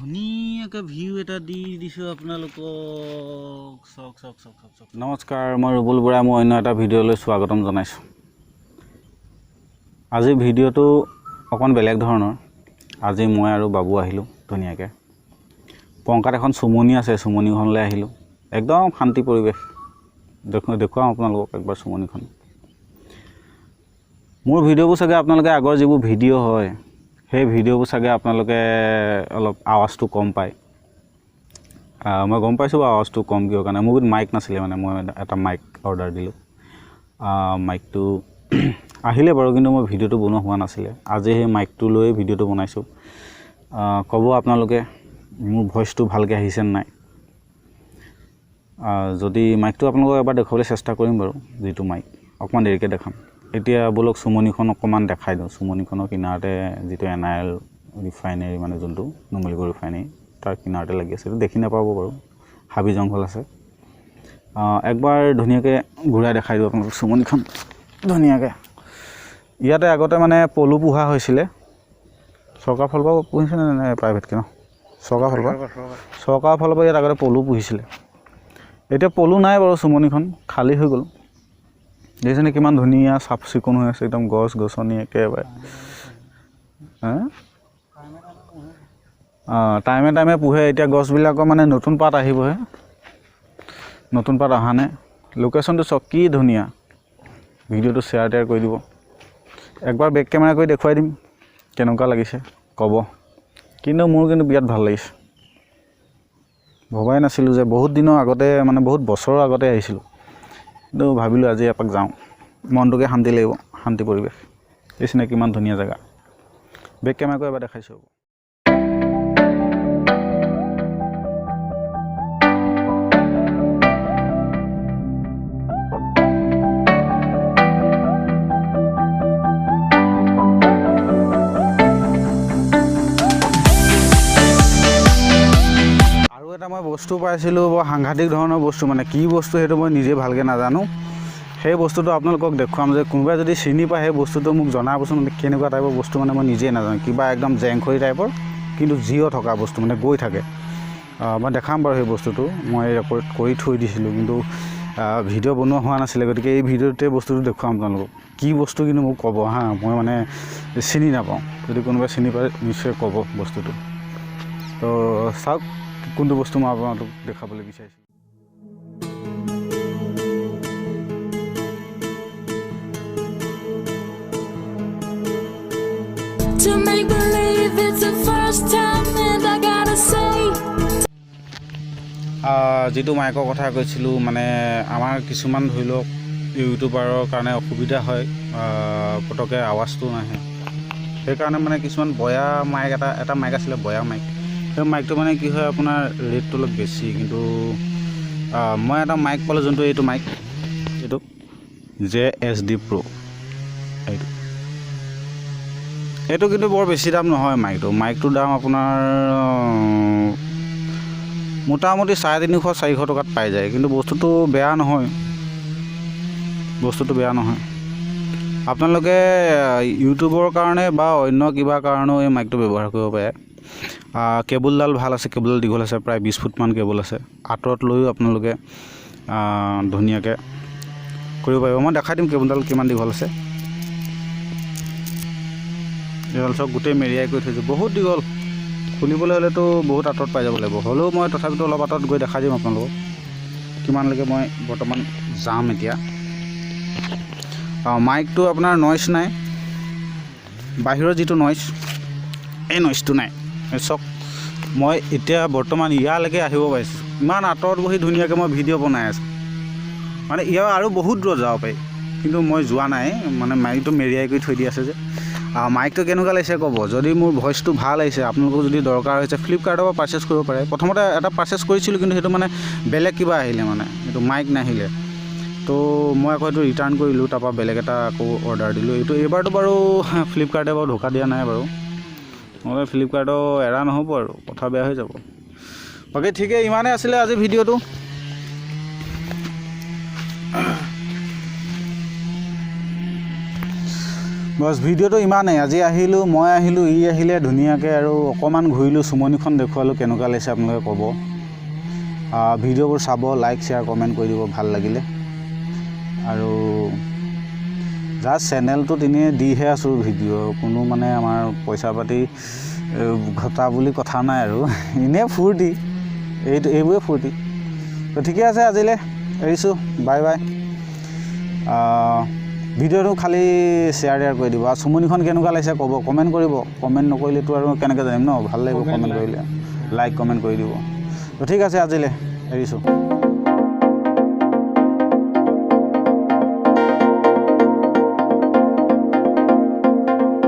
ধুনীয়াকৈ ভিউ এটা দি দিছোঁ আপোনালোকক। চক নমস্কাৰ, মই ৰুবুল বৰাই মই অন্য এটা ভিডিঅ'লৈ স্বাগতম জনাইছোঁ। আজি ভিডিঅ'টো অকণ বেলেগ ধৰণৰ। আজি মই আৰু বাবু আহিলোঁ ধুনীয়াকৈ। পংকাত এখন চুমনি আছে, চুমনিখনলৈ আহিলোঁ। একদম শান্তি পৰিৱেশ। দেখুৱাওঁ আপোনালোকক একবাৰ চুমনিখন। মোৰ ভিডিঅ'বোৰ চাগে আপোনালোকে আগৰ যিবোৰ ভিডিঅ' হয় সেই ভিডিঅ'বোৰ চাগে আপোনালোকে অলপ আৱাজটো কম পায়। মই গম পাইছোঁ আৱাজটো কম কিয় কাৰণে। মোৰ মাইক নাছিলে, মানে মই এটা মাইক অৰ্ডাৰ দিলোঁ। মাইকটো আহিলে বাৰু, কিন্তু মই ভিডিঅ'টো বনোৱা হোৱা নাছিলে। আজি সেই মাইকটো লৈ ভিডিঅ'টো বনাইছোঁ। ক'ব আপোনালোকে মোৰ ভইচটো ভালকৈ আহিছে নাই। যদি মাইকটো আপোনালোকক এবাৰ দেখুৱাবলৈ চেষ্টা কৰিম বাৰু, যিটো মাইক অকণমান দেৰিকৈ দেখাম। এতিয়া ব'লক চুমনিখন অকণমান দেখাই দিওঁ। চুমনিখনৰ কিনাৰতে যিটো NIL ৰিফাইনেৰী, মানে যোনটো নুমলীগড় ৰিফাইনেৰী, তাৰ কিনাৰতে লাগি আছে। এইটো দেখি নাপাব বাৰু, হাবি জংঘল আছে। একবাৰ ধুনীয়াকৈ ঘূৰাই দেখাই দিওঁ আপোনালোকক চুমনিখন ধুনীয়াকৈ। ইয়াতে আগতে মানে পলু পোহা হৈছিলে। চৰকাৰৰ ফালৰ পৰা পুহিছিলে নে প্ৰাইভেটকৈ? ন, চৰকাৰৰ ফালৰ পৰা ইয়াত আগতে পলু পুহিছিলে। এতিয়া পলু নাই বাৰু, চুমনিখন খালী হৈ গ'ল। দেখিছেনে কিমান ধুনীয়া চাফ চিকুণ হৈ আছে, একদম গছ গছনি একেবাৰে। টাইমে টাইমে পোহে। এতিয়া গছবিলাকৰ মানে নতুন পাত আহিবহে, নতুন পাত অহা নাই। লোকেশ্যনটো চাওক কি ধুনীয়া। ভিডিঅ'টো শ্বেয়াৰ কৰি দিব। একবাৰ বেক কেমেৰা কৰি দেখুৱাই দিম কেনেকুৱা লাগিছে ক'ব। কিন্তু মোৰ বিৰাট ভাল লাগিছে। ভবাই নাছিলোঁ যে বহুত দিনৰ আগতে, মানে বহুত বছৰৰ আগতে আহিছিলোঁ, কিন্তু ভাবিলোঁ আজি এপাক যাওঁ, মনটোকে শান্তি লাগিব, শান্তি পৰিৱেশ। দেখিছেনে কিমান ধুনীয়া জেগা। বেক কেমেৰা কৰি এবাৰ দেখাইছোঁ। এটা মই বস্তু পাইছিলোঁ, বৰ সাংঘাতিক ধৰণৰ বস্তু। মানে কি বস্তু সেইটো মই নিজে ভালকৈ নাজানো। সেই বস্তুটো আপোনালোকক দেখুৱাম, যে কোনোবাই যদি চিনি পায় সেই বস্তুটো মোক জনাবচোন। কেনেকুৱা টাইপৰ বস্তু মানে মই নিজে নাজানো। কিবা একদম জেংখৰি টাইপৰ, কিন্তু জিঅ' থকা বস্তু, মানে গৈ থাকে। মই দেখাম বাৰু সেই বস্তুটো। মই ৰেকৰ্ড কৰি থৈ দিছিলোঁ, কিন্তু ভিডিঅ' বনোৱা হোৱা নাছিলে। গতিকে এই ভিডিঅ'টোতে বস্তুটো দেখুৱাম আপোনালোকক। কি বস্তু কিন্তু মোক ক'ব হা, মই মানে চিনি নাপাওঁ। যদি কোনোবাই চিনি পায় নিশ্চয় ক'ব বস্তুটো। তো চাওক কোনটো বস্তু মই আপোনালোকক দেখাবলৈ বিচাৰিছোঁ। যিটো মাইকৰ কথা কৈছিলোঁ, মানে আমাৰ কিছুমান ধৰি লওক ইউটিউবাৰৰ কাৰণে অসুবিধা হয়, পটককৈ আৱাজটো নাহে। সেইকাৰণে মানে কিছুমান বয়া মাইক, এটা মাইক আছিলে বয়া মাইক। সেই মাইকটো মানে কি হয়, আপোনাৰ ৰেটটো অলপ বেছি। কিন্তু মই এটা মাইক পালোঁ, যোনটো এইটো মাইক, এইটো JSD Pro। এইটো কিন্তু বৰ বেছি দাম নহয় মাইকটোৰ দাম আপোনাৰ মোটামুটি 350-400 টকাত পাই যায়। কিন্তু বস্তুটো বেয়া নহয়, আপোনালোকে ইউটিউবৰ কাৰণে বা অন্য কিবা কাৰণেও এই মাইকটো ব্যৱহাৰ কৰিব পাৰে। কেবুলডাল ভাল আছে, কেবুলডাল দীঘল আছে, প্ৰায় 20 ফুটমান কেবুল আছে। আঁতৰত লৈও আপোনালোকে ধুনীয়াকৈ কৰিব পাৰিব। মই দেখাই দিম কেবুলডাল কিমান দীঘল আছে। এইডাল চব গোটেই মেৰিয়াই কৰি থৈছোঁ, বহুত দীঘল। খুলিবলৈ হ'লেতো বহুত আঁতৰত পাই যাব লাগিব। হ'লেও মই তথাপিতো অলপ আঁতৰত গৈ দেখাই দিম আপোনালোকক কিমানলৈকে মই বৰ্তমান যাম এতিয়া। মাইকটো আপোনাৰ নইজ নাই, বাহিৰৰ যিটো নইজ, এই নইজটো নাই। চাওক, মই এতিয়া বৰ্তমান ইয়ালৈকে আহিব পাৰিছোঁ। ইমান আঁতৰত বহি ধুনীয়াকৈ মই ভিডিঅ' বনাই আছোঁ। মানে ইয়াৰ আৰু বহুত দূৰত যাব পাৰি, কিন্তু মই যোৱা নাই। মানে মাইকটো মেৰিয়াই কৰি থৈ দি আছে যে। মাইকটো কেনেকুৱা লাগিছে ক'ব। যদি মোৰ ভইচটো ভাল আহিছে, আপোনালোকৰ যদি দৰকাৰ হৈছে, ফ্লিপকাৰ্টৰ পৰা পাৰ্চেছ কৰিব পাৰে। প্ৰথমতে এটা পাৰ্চেছ কৰিছিলোঁ, কিন্তু সেইটো মানে বেলেগ কিবা আহিলে, মানে এইটো মাইক নাহিলে। তো মই আকৌ এইটো ৰিটাৰ্ণ কৰিলোঁ, তাৰপৰা বেলেগ এটা আকৌ অৰ্ডাৰ দিলোঁ। এইবাৰটো বাৰু ফ্লিপকাৰ্টে বাৰু ধোকা দিয়া নাই বাৰু। নহ'লে ফ্লিপকাৰ্টৰ এৰা নহ'ব আৰু, কথা বেয়া হৈ যাব। বাকী ঠিকেই, ইমানেই আছিলে আজি ভিডিঅ'টো। বছ ভিডিঅ'টো ইমানেই আজি আহিলোঁ মই আহিলোঁ ই আহিলে ধুনীয়াকৈ আৰু অকণমান ঘূৰিলোঁ চুমনিখন দেখুৱালোঁ কেনেকুৱা লাগিছে আপোনালোকে ক'ব ভিডিঅ'বোৰ চাব লাইক শ্বেয়াৰ কমেণ্ট কৰি দিব ভাল লাগিলে আৰু জাষ্ট চেনেলটোত এনেই দিহে আছোঁ ভিডিঅ' কোনো মানে আমাৰ পইচা পাতি ঘটা বুলি কথা নাই আৰু এনেই ফূৰ্তি এইবোৰে ফূৰ্তি তো ঠিকে আছে আজিলৈ এৰিছোঁ বাই বাই ভিডিঅ'টো খালি শ্বেয়াৰ কৰি দিব আৰু চুমনিখন কেনেকুৱা লাগিছে ক'ব কমেণ্ট কৰিব কমেণ্ট নকৰিলেতো আৰু কেনেকৈ জানিম ন ভাল লাগিব কমেণ্ট কৰিলে লাইক কমেণ্ট কৰি দিব তো ঠিক আছে আজিলৈ এৰিছোঁ